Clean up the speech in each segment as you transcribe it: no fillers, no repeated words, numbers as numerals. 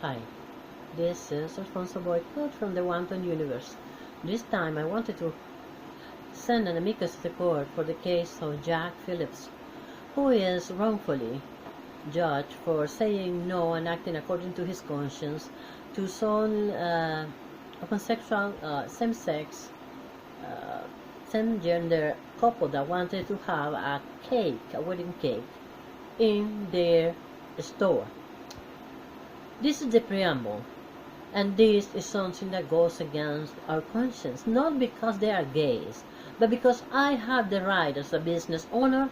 Hi, this is Alfonso Boycott from the Wanton Universe. This time I wanted to send an amicus to the court for the case of Jack Phillips, who is wrongfully judged for saying no and acting according to his conscience to some homosexual, same-sex, uh, same-gender couple that wanted to have a wedding cake, in their store. This is the preamble, and this is something that goes against our conscience, not because they are gays, but because I have the right as a business owner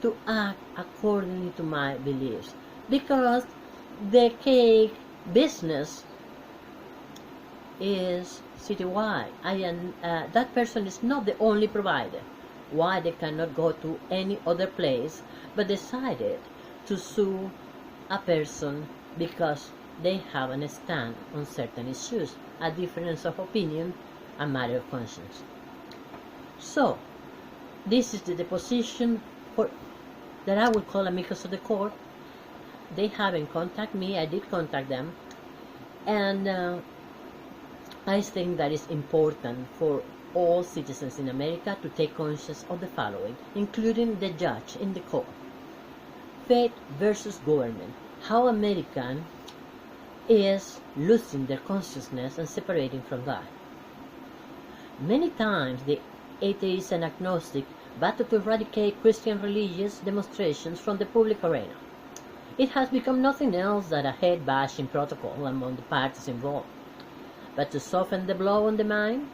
to act accordingly to my beliefs. Because the cake business is citywide. That person is not the only provider. Why they cannot go to any other place, but decided to sue a person because they have a stand on certain issues, a difference of opinion, a matter of conscience. So, this is the deposition that I would call amicus of the court. They haven't contacted me, I did contact them, and I think that is important for all citizens in America to take conscience of the following, including the judge in the court. Faith versus government. How American is losing their consciousness and separating from God. Many times the atheist and agnostic battle to eradicate Christian religious demonstrations from the public arena. It has become nothing else than a head-bashing protocol among the parties involved. But to soften the blow on the mind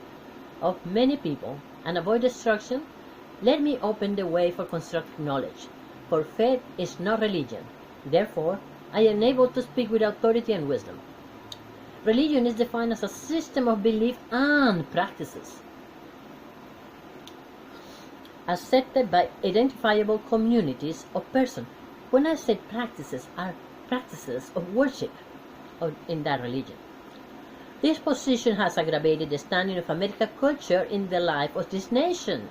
of many people and avoid destruction, let me open the way for constructive knowledge. For faith is not religion. Therefore, I am able to speak with authority and wisdom. Religion is defined as a system of belief and practices accepted by identifiable communities of persons. When I say practices, are practices of worship in that religion. This position has aggravated the standing of American culture in the life of this nation.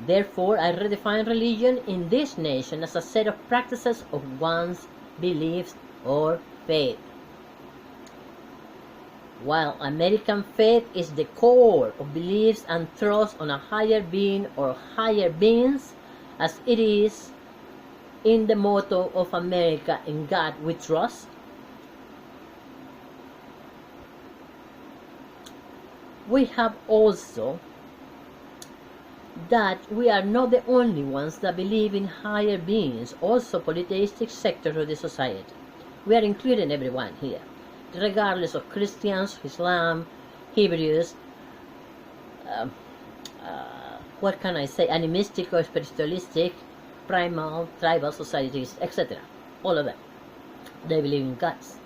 Therefore, I redefine religion in this nation as a set of practices of one's beliefs or faith. While American faith is the core of beliefs and trust on a higher being or higher beings, as it is in the motto of America, "In God we trust," we have also that we are not the only ones that believe in higher beings, also polytheistic sector of the society. We are including everyone here, regardless of Christians, Islam, Hebrews, what can I say, animistic or spiritualistic, primal, tribal societies, etc. All of them. They believe in gods.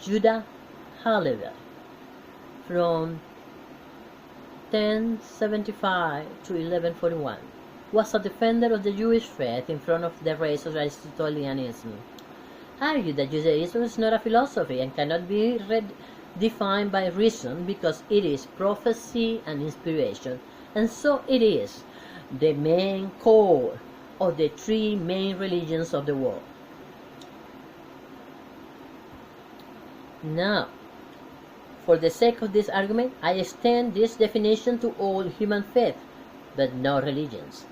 Judah Halliwell, from 1075 to 1141, was a defender of the Jewish faith in front of the race of Aristotelianism. Argued that Judaism is not a philosophy and cannot be defined by reason because it is prophecy and inspiration, and so it is the main core of the three main religions of the world. Now, for the sake of this argument, I extend this definition to all human faith, but no religions.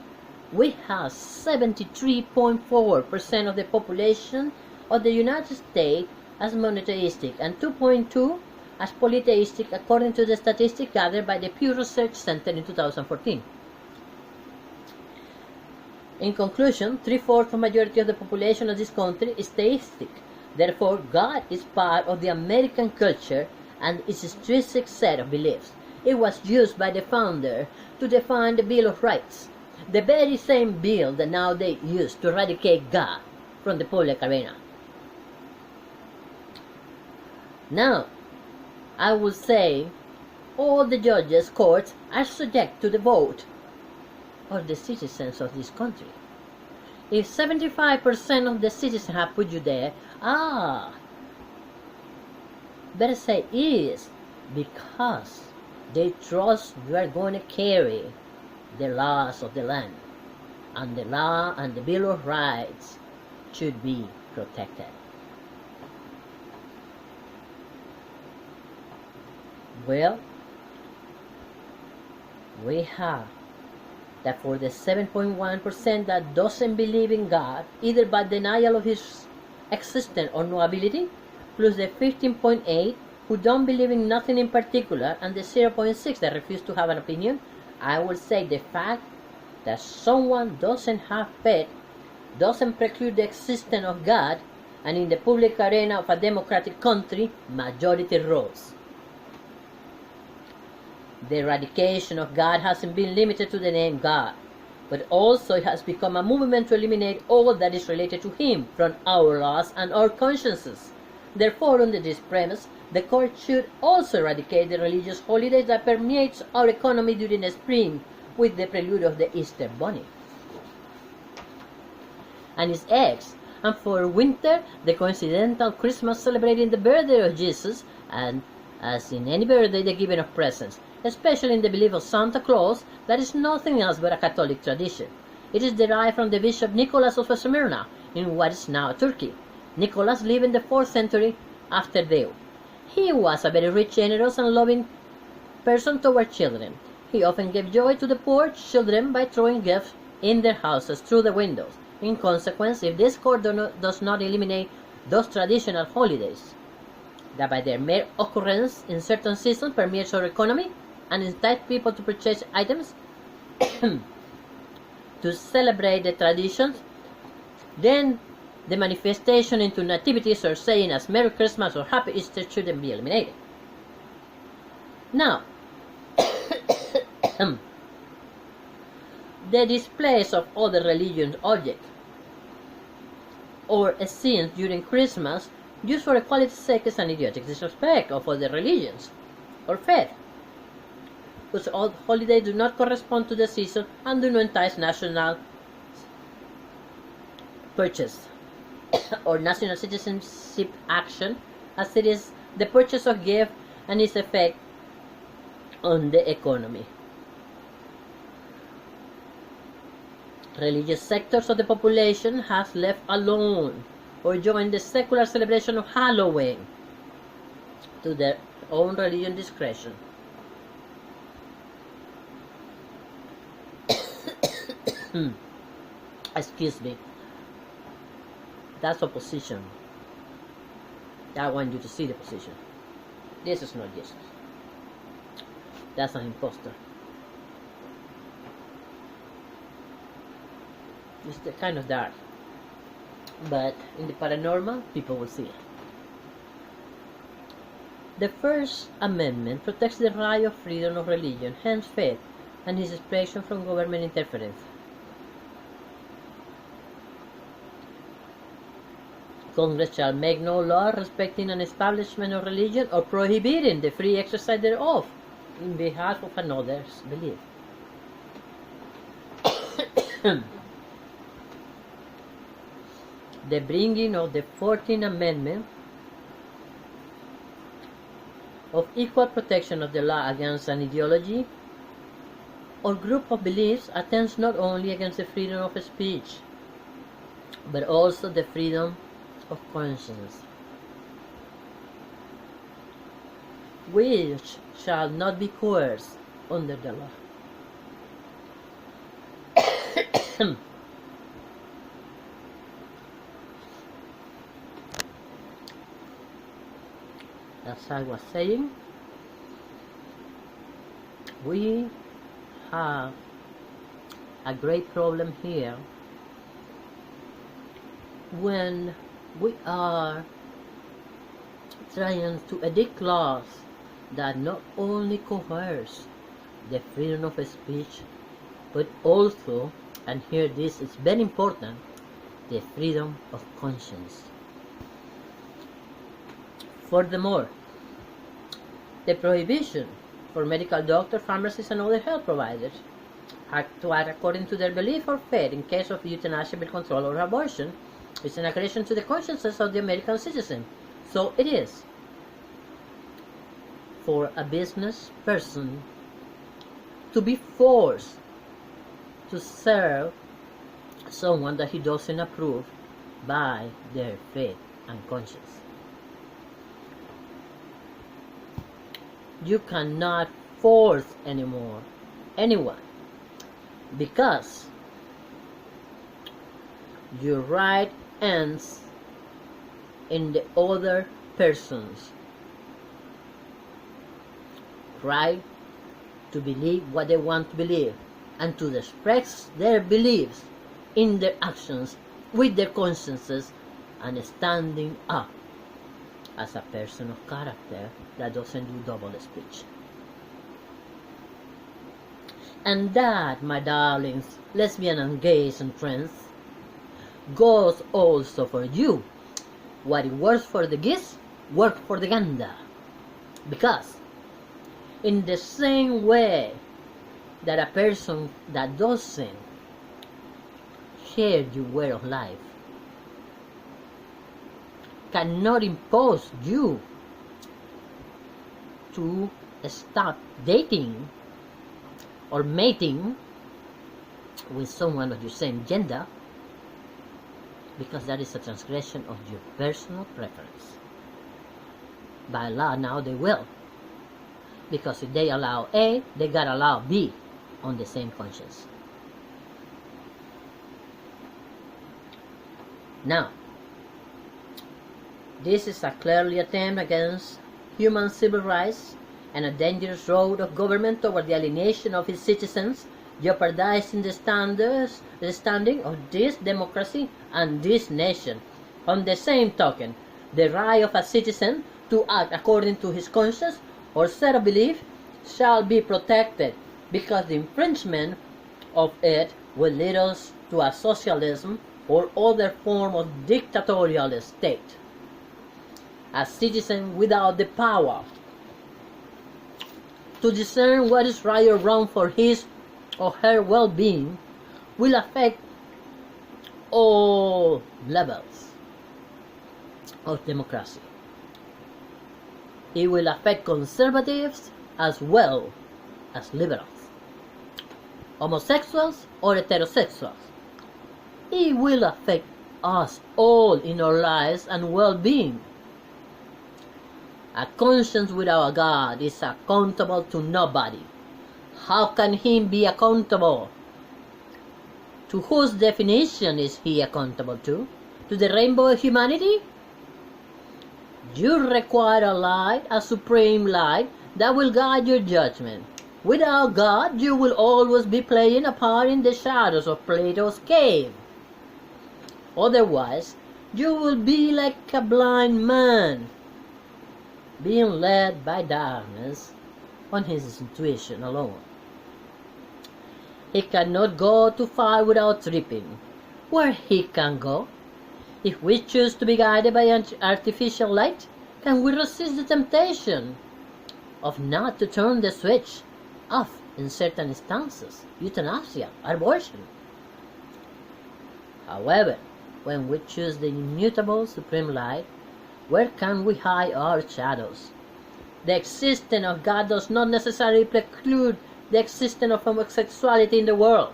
We have 73.4% of the population of the United States as monotheistic and 2.2% as polytheistic, according to the statistics gathered by the Pew Research Center in 2014. In conclusion, 3/4 majority of the population of this country is theistic. Therefore, God is part of the American culture and its intrinsic set of beliefs. It was used by the founder to define the Bill of Rights, the very same bill that now they use to eradicate God from the public arena. Now, I would say all the judges, courts, are subject to the vote of the citizens of this country. If 75% of the citizens have put you there, better say is because they trust you are going to carry the laws of the land. and the law and the Bill of Rights should be protected. Well, we have that for the 7.1% that doesn't believe in God, either by denial of his existence or no ability, plus the 15.8 who don't believe in nothing in particular, and the 0.6 that refuse to have an opinion, I will say the fact that someone doesn't have faith doesn't preclude the existence of God, and in the public arena of a democratic country, majority rules. The eradication of God hasn't been limited to the name God, but also it has become a movement to eliminate all that is related to him from our laws and our consciences. Therefore, under this premise, the court should also eradicate the religious holidays that permeates our economy during the spring with the prelude of the Easter Bunny and its eggs, and for winter, the coincidental Christmas celebrating the birthday of Jesus, and as in any birthday, the giving of presents, especially in the belief of Santa Claus, that is nothing else but a Catholic tradition. It is derived from the Bishop Nicholas of Smyrna in what is now Turkey. Nicholas lived in the 4th century after Deo. He was a very rich, generous, and loving person toward children. He often gave joy to the poor children by throwing gifts in their houses through the windows. In consequence, if this court does not eliminate those traditional holidays, that by their mere occurrence in certain seasons permeates our economy and incite people to purchase items to celebrate the traditions, then the manifestation into nativities or saying as Merry Christmas or Happy Easter shouldn't be eliminated. Now, the displays of other religions' objects or scenes during Christmas used for equality's sake is an idiotic disrespect of other religions or faith, whose holidays do not correspond to the season and do not entice national purchase or national citizenship action, as it is the purchase of gift and its effect on the economy. Religious sectors of the population has left alone or joined the secular celebration of Halloween to their own religious discretion. Excuse me. That's opposition. I want you to see the position. This is not Jesus. That's an imposter. It's kind of dark, but in the paranormal, people will see it. The First Amendment protects the right of freedom of religion, hence faith, and its expression from government interference. Congress shall make no law respecting an establishment of religion or prohibiting the free exercise thereof in behalf of another's belief. The bringing of the 14th Amendment of equal protection of the law against an ideology or group of beliefs attempts not only against the freedom of speech, but also the freedom of conscience, which shall not be coerced under the law. As I was saying, we have a great problem here when we are trying to enact laws that not only coerce the freedom of speech, but also, and here this is very important, the freedom of conscience. Furthermore, the prohibition for medical doctors, pharmacists, and other health providers to act according to their belief or faith in case of euthanasia, birth control, or abortion is an aggression to the consciences of the American citizen. So it is for a business person to be forced to serve someone that he doesn't approve by their faith and conscience. You cannot force anymore anyone, because your right ends in the other person's right to believe what they want to believe and to express their beliefs in their actions with their consciences and standing up as a person of character that doesn't do double speech. And that, my darlings, lesbian and gays and trans, goes also for you. What it works for the geese, works for the gander. Because in the same way that a person that doesn't share your way of life cannot impose you to stop dating or mating with someone of your same gender, because that is a transgression of your personal preference. By law now they will, because if they allow A, they gotta allow B on the same conscience. Now, this is a clearly attempt against human civil rights and a dangerous road of government toward the alienation of its citizens, jeopardizing the standing of this democracy and this nation. On the same token, the right of a citizen to act according to his conscience or set of belief shall be protected, because the infringement of it will lead us to a socialism or other form of dictatorial state. A citizen without the power to discern what is right or wrong for his or her well-being will affect all levels of democracy. It will affect conservatives as well as liberals, homosexuals or heterosexuals. It will affect us all in our lives and well-being. A conscience without a God is accountable to nobody. How can he be accountable? To whose definition is he accountable to? To the rainbow of humanity? You require a light, a supreme light, that will guide your judgment. Without God, you will always be playing a part in the shadows of Plato's cave. Otherwise, you will be like a blind man, being led by darkness on his intuition alone. He cannot go to fire without tripping. Where he can go? If we choose to be guided by an artificial light, can we resist the temptation of not to turn the switch off in certain instances? Euthanasia, abortion. However, when we choose the immutable supreme light, where can we hide our shadows? The existence of God does not necessarily preclude the existence of homosexuality in the world.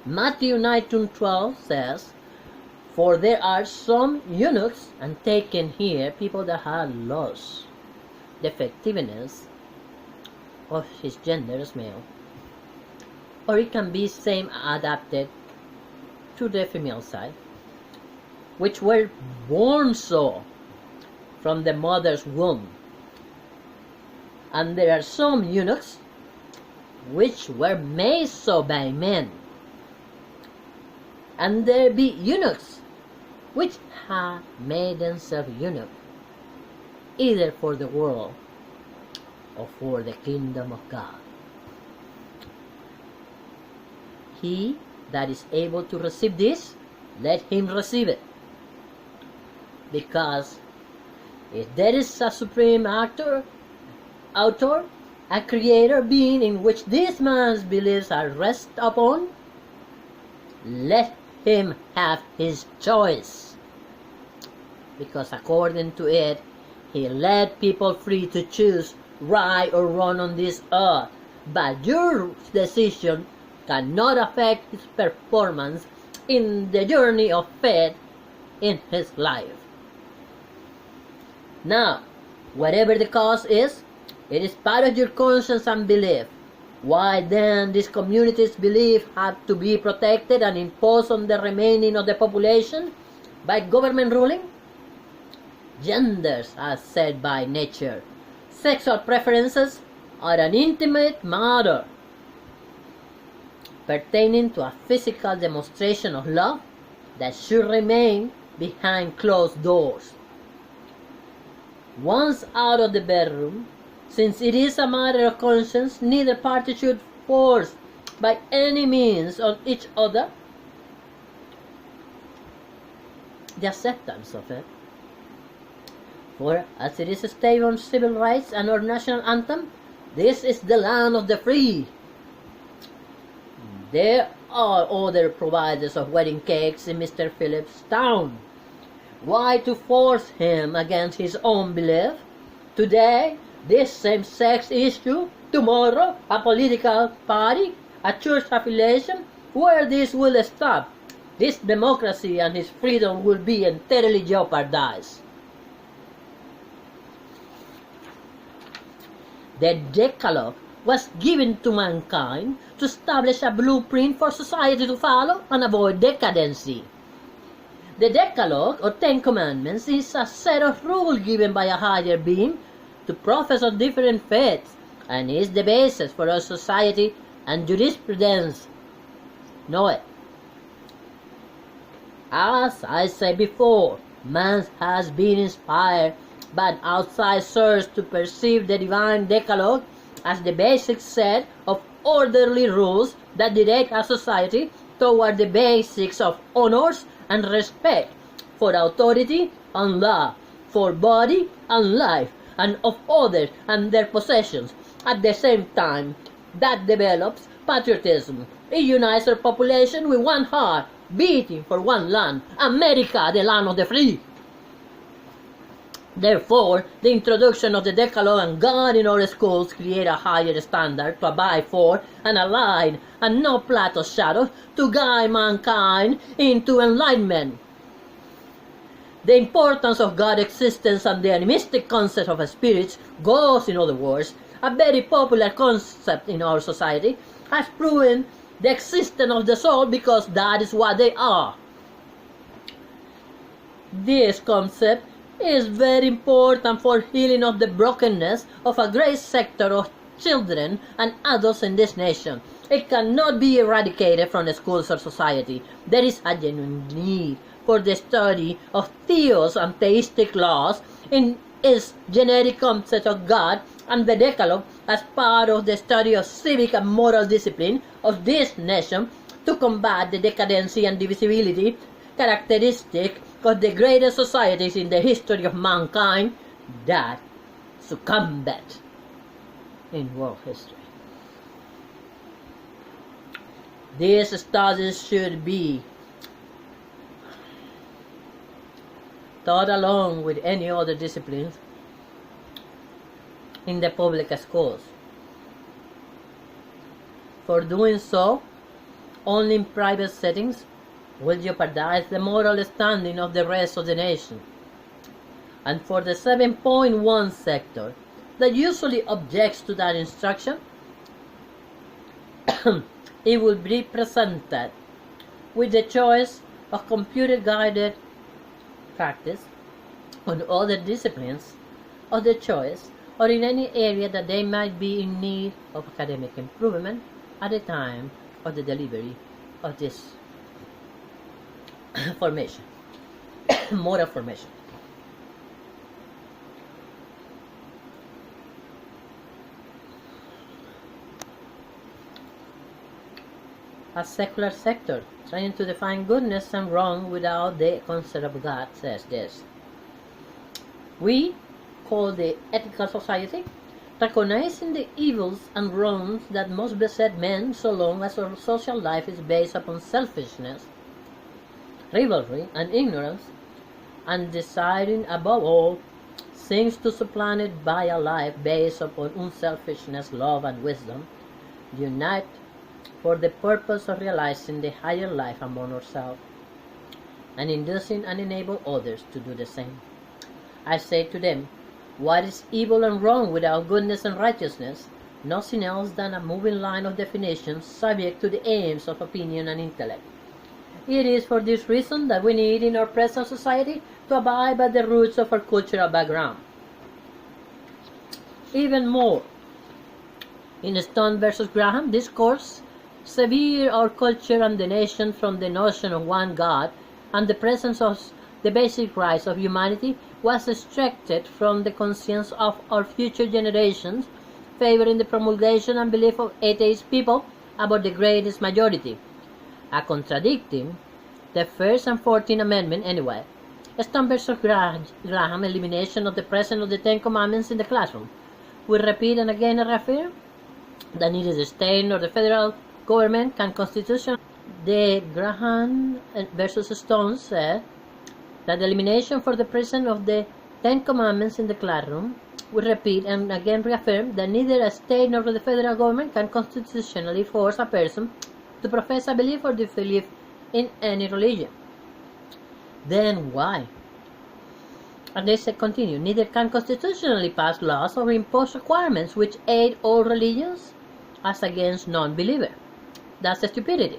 Matthew 19:12 says, "For there are some eunuchs," and taken here people that have lost the effectiveness of his gender as male, or it can be same adapted to the female side, which were born so from the mother's womb. And there are some eunuchs which were made so by men. And there be eunuchs which have made themselves eunuch, either for the world or for the kingdom of God. He that is able to receive this, let him receive it. Because if there is a supreme author, a creator being in which this man's beliefs are rest upon, let him have his choice. Because according to it, he led people free to choose right or wrong on this earth. But your decision cannot affect his performance in the journey of faith in his life. Now, whatever the cause is, it is part of your conscience and belief. Why then these communities' belief have to be protected and imposed on the remaining of the population by government ruling? Genders are set by nature. Sexual preferences are an intimate matter pertaining to a physical demonstration of love that should remain behind closed doors. Once out of the bedroom, since it is a matter of conscience, neither party should force by any means on each other the acceptance of it. For as it is stated on civil rights and our national anthem, this is the land of the free. There are other providers of wedding cakes in Mr. Phillips' town. Why to force him against his own belief? Today, this same-sex issue, tomorrow, a political party, a church affiliation, where this will stop. This democracy and his freedom will be entirely jeopardized. The Decalogue was given to mankind to establish a blueprint for society to follow and avoid decadency. The Decalogue, or Ten Commandments, is a set of rules given by a higher being to prophets of different faiths, and is the basis for our society and jurisprudence. Know it. As I said before, man has been inspired by an outside source to perceive the divine Decalogue as the basic set of orderly rules that direct a society toward the basics of honors and respect for authority and law, for body and life, and of others and their possessions. At the same time, that develops patriotism. It unites our population with one heart, beating for one land, America, the land of the free. Therefore, the introduction of the Decalogue and God in our schools create a higher standard to abide for and a light and no plot of shadows to guide mankind into enlightenment. The importance of God's existence and the animistic concept of spirits, ghosts in other words, a very popular concept in our society, has proven the existence of the soul because that is what they are. This concept is very important for healing of the brokenness of a great sector of children and adults in this nation. It cannot be eradicated from the schools or society. There is a genuine need for the study of theos and theistic laws in its generic concept of God and the Decalogue as part of the study of civic and moral discipline of this nation to combat the decadency and divisibility characteristic of the greatest societies in the history of mankind that succumbed in world history. These studies should be taught along with any other disciplines in the public schools. For doing so, only in private settings will jeopardize the moral standing of the rest of the nation. And for the 7.1 sector that usually objects to that instruction, it will be presented with the choice of computer-guided practice on other disciplines of the choice or in any area that they might be in need of academic improvement at the time of the delivery of this formation, moral formation. A secular sector trying to define goodness and wrong without the concept of God says this: we call the ethical society, recognizing the evils and wrongs that must beset men so long as our social life is based upon selfishness, rivalry, and ignorance, and desiring above all things to supplant it by a life based upon unselfishness, love, and wisdom, unite for the purpose of realizing the higher life among ourselves and inducing and enable others to do the same. I say to them, what is evil and wrong without goodness and righteousness? Nothing else than a moving line of definitions subject to the aims of opinion and intellect. It is for this reason that we need in our present society to abide by the roots of our cultural background. Even more, in Stone versus Graham discourse, sever our culture and the nation from the notion of one God, and the presence of the basic rights of humanity was extracted from the conscience of our future generations, favoring the promulgation and belief of atheist people about the greatest majority, contradicting the First and 14th Amendment anyway. Stone versus Graham, elimination of the presence of the Ten Commandments in the classroom. We repeat and again reaffirm that neither the state nor the federal government can constitution. The Graham versus Stone said that the elimination for the presence of the Ten Commandments in the classroom, we repeat and again reaffirm that neither a state nor the federal government can constitutionally force a person to profess a belief or disbelief in any religion. Then why? And they continue, neither can constitutionally pass laws or impose requirements which aid all religions as against non-believer. That's stupidity.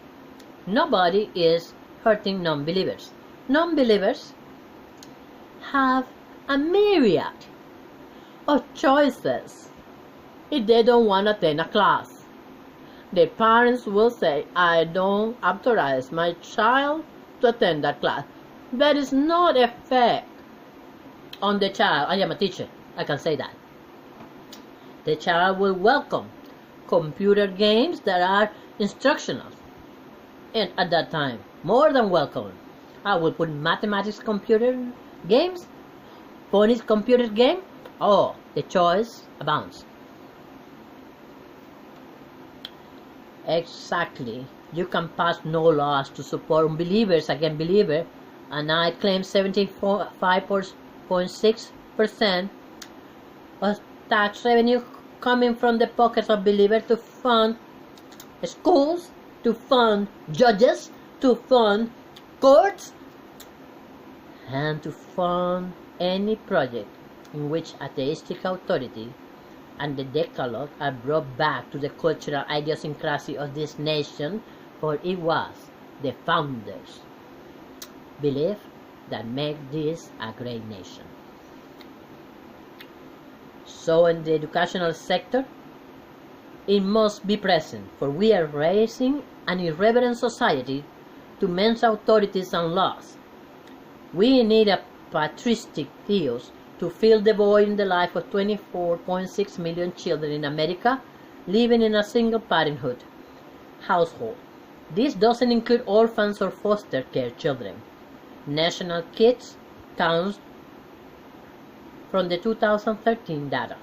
Nobody is hurting non-believers. Non-believers have a myriad of choices if they don't want to attend a class. The parents will say, I don't authorize my child to attend that class. That is not effect on the child. I am a teacher, I can say that. The child will welcome computer games that are instructional, and at that time, more than welcome. I will put mathematics computer games, phonics computer game. Oh, the choice abounds. Exactly. You can pass no laws to support unbelievers against believers, and I claim 75.6% of tax revenue coming from the pockets of believers to fund schools, to fund judges, to fund courts, and to fund any project in which atheistic authority and the Decalogue are brought back to the cultural idiosyncrasy of this nation, for it was the founders' belief that made this a great nation. So in the educational sector, it must be present, for we are raising an irreverent society to men's authorities and laws. We need a patristic theos to fill the void in the life of 24.6 million children in America living in a single parenthood household. This doesn't include orphans or foster care children. National Kids counts from the 2013 data.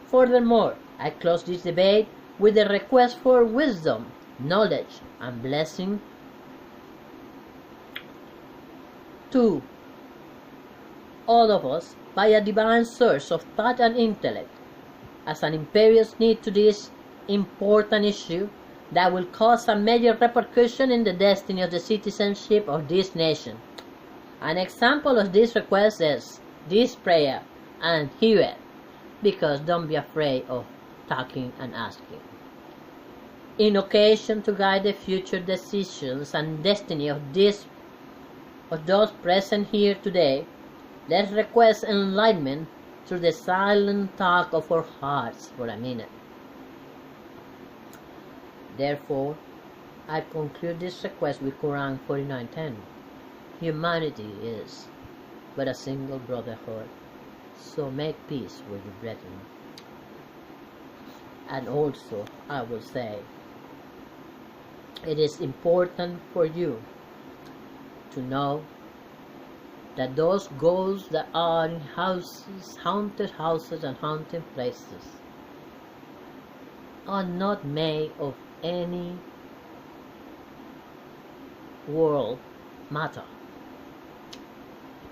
Furthermore, I close this debate with a request for wisdom, knowledge, and blessing to all of us by a divine source of thought and intellect as an imperious need to this important issue that will cause a major repercussion in the destiny of the citizenship of this nation. An example of this request is this prayer, and hear it, because don't be afraid of talking and asking. In occasion to guide the future decisions and destiny of those present here today, let's request enlightenment through the silent talk of our hearts for a minute. Therefore, I conclude this request with Quran 49:10. Humanity is but a single brotherhood, so make peace with your brethren. And also, I will say, it is important for you to know that those ghosts that are in houses, haunted houses and haunted places, are not made of any world matter.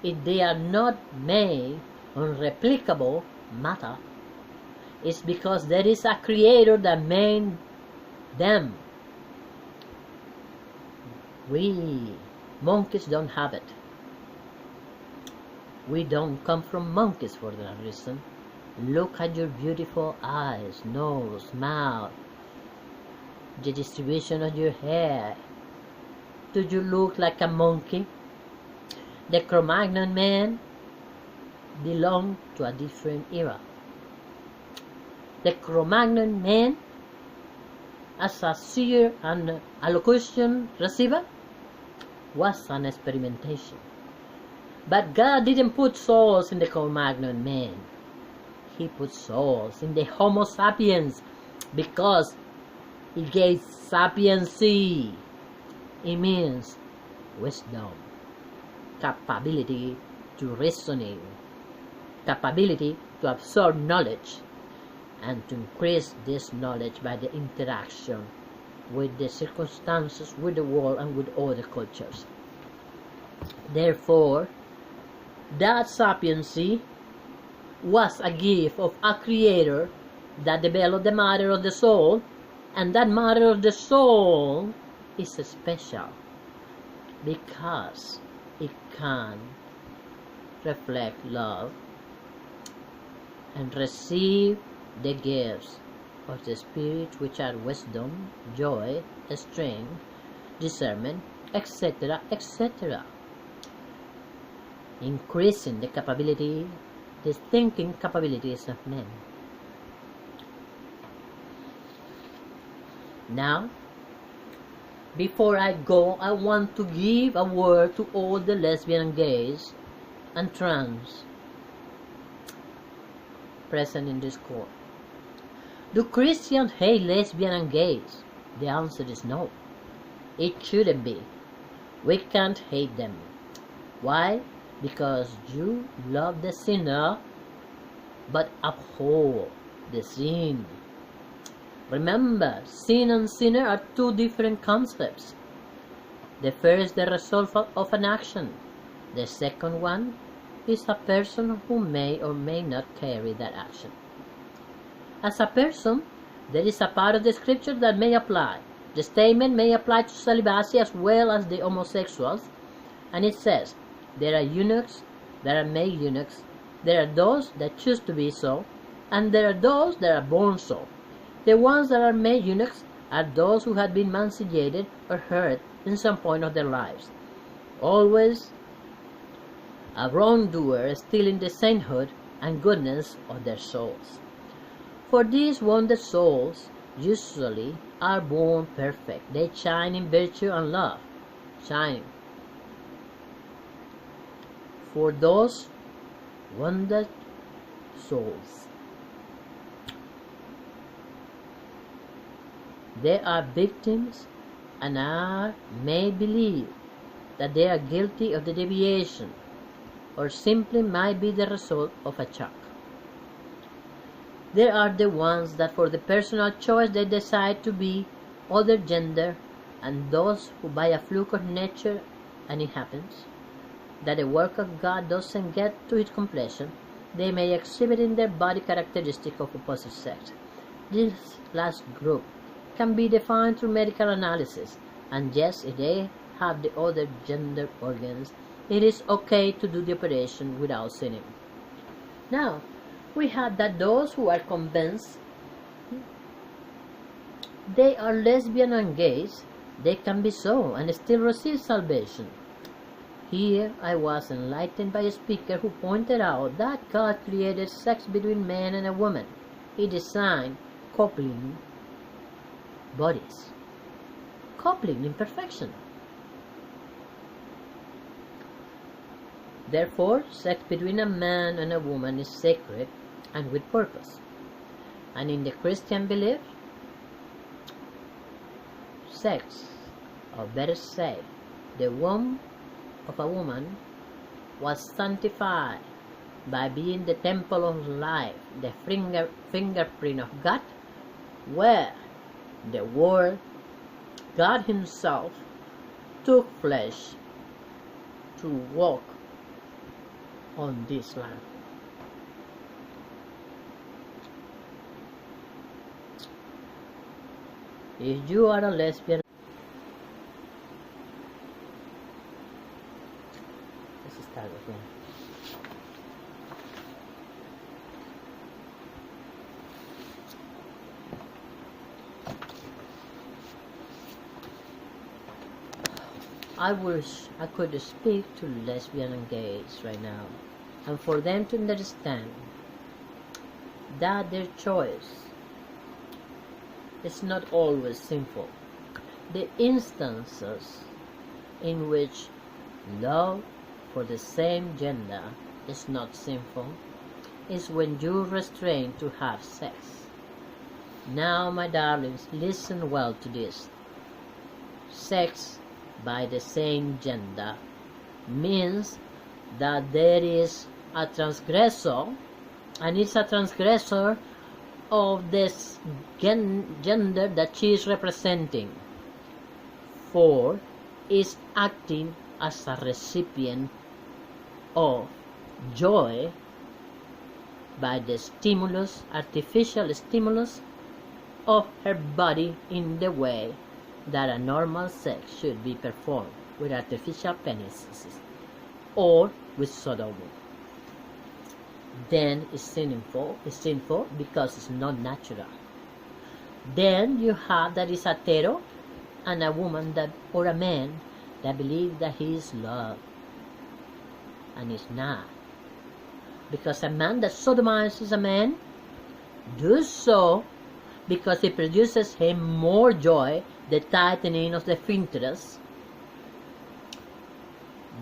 If they are not made unreplicable matter, it's because there is a creator that made them We monkeys don't have it. We don't come from monkeys for that reason. Look at your beautiful eyes, nose, mouth, the distribution of your hair. Do you look like a monkey? The Cro-Magnon man belonged to a different era. The Cro-Magnon man, as a seer and allocution receiver, was an experimentation. But God didn't put souls in the Cro-Magnon man. He put souls in the Homo sapiens because He gave sapiency. It means wisdom, capability to reasoning, capability to absorb knowledge, and to increase this knowledge by the interaction with the circumstances, with the world, and with other cultures. Therefore, that sapiency was a gift of a creator that developed the matter of the soul, and that matter of the soul is special because it can reflect love and receive the gifts of the Spirit, which are wisdom, joy, strength, discernment, etc., etc., increasing the capability, the thinking capabilities of men. Now, before I go, I want to give a word to all the lesbian and gays and trans present in this court. Do Christians hate lesbian and gays? The answer is no. It shouldn't be. We can't hate them. Why? Because you love the sinner but abhor the sin. Remember, sin and sinner are two different concepts. The first, the result of an action. The second one is a person who may or may not carry that action. As a person, there is a part of the scripture that may apply. The statement may apply to celibacy as well as the homosexuals, and it says, there are eunuchs, there are male eunuchs, there are those that choose to be so, and there are those that are born so. The ones that are made eunuchs are those who had been mancillated or hurt in some point of their lives. Always a wrongdoer stealing the sainthood and goodness of their souls. For these wounded souls usually are born perfect. They shine in virtue and love. Shine. For those wounded souls, they are victims and are made believe that they are guilty of the deviation or simply might be the result of a shock. There are the ones that for the personal choice they decide to be other gender, and those who by a fluke of nature, and it happens, that the work of God doesn't get to its completion, they may exhibit in their body characteristic of opposite sex. This last group can be defined through medical analysis, and yes, if they have the other gender organs, it is okay to do the operation without sinning. Now, we have that those who are convinced they are lesbian and gays, they can be so and still receive salvation. Here I was enlightened by a speaker who pointed out that God created sex between man and a woman. He designed coupling bodies. Coupling in perfection. Therefore, sex between a man and a woman is sacred and with purpose. And in the Christian belief, sex, or better say, the womb of a woman was sanctified by being the temple of life, the fingerprint of God, where the Word, God Himself, took flesh to walk on this land. If you are a lesbian, Let's start again. I wish I could speak to lesbian and gays right now, and for them to understand that their choice is not always sinful. The instances in which love for the same gender is not sinful is when you restrain to have sex. Now, my darlings, listen well to this. Sex by the same gender means that there is a transgressor, and it's a transgressor of this gender that she is representing, for is acting as a recipient of joy by the stimulus, artificial stimulus of her body in the way that a normal sex should be performed with artificial penises or with sodomy. Then it's sinful because it's not natural. Then you have that is hetero, and a woman that or a man that believes that he is loved, and is not. Because a man that sodomizes a man does so because it produces him more joy, the tightening of the sphincters,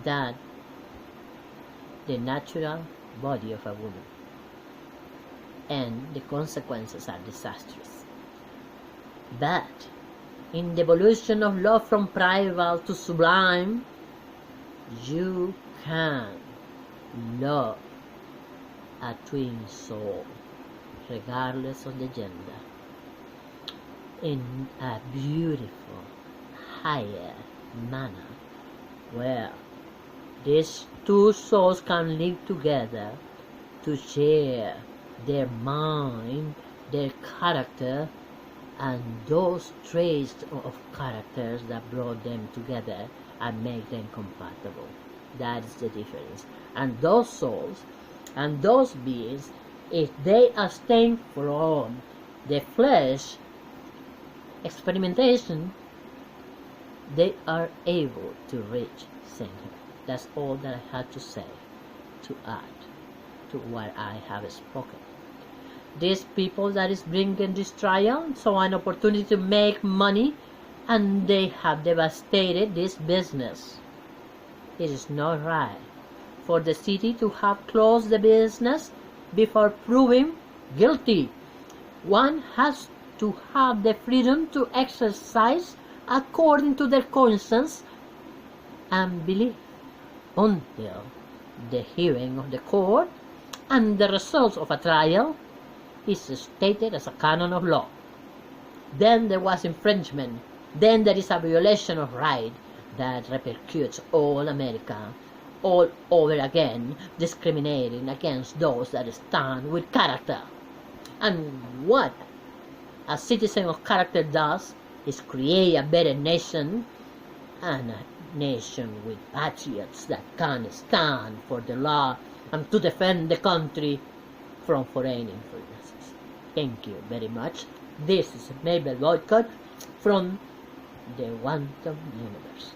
than the natural body of a woman. And the consequences are disastrous. But in the evolution of love from primal to sublime, you can love a twin soul, regardless of the gender, in a beautiful, higher manner, where these two souls can live together to share their mind, their character, and those traits of characters that brought them together and make them compatible. That is the difference. And those souls and those beings, if they abstain from the flesh experimentation, they are able to reach sainthood. That's all that I had to say, to add to what I have spoken. These people that is bringing this trial, so an opportunity to make money, and they have devastated this business. It is not right for the city to have closed the business before proving guilty. One has to have the freedom to exercise according to their conscience and belief until the hearing of the court and the results of a trial is stated as a canon of law. Then there was infringement. Then there is a violation of right that repercutes all America all over again, discriminating against those that stand with character. And what a citizen of character does is create a better nation, and a nation with patriots that can stand for the law and to defend the country from foreign influences. Thank you very much. This is Mabel Boycott from the Quantum Universe.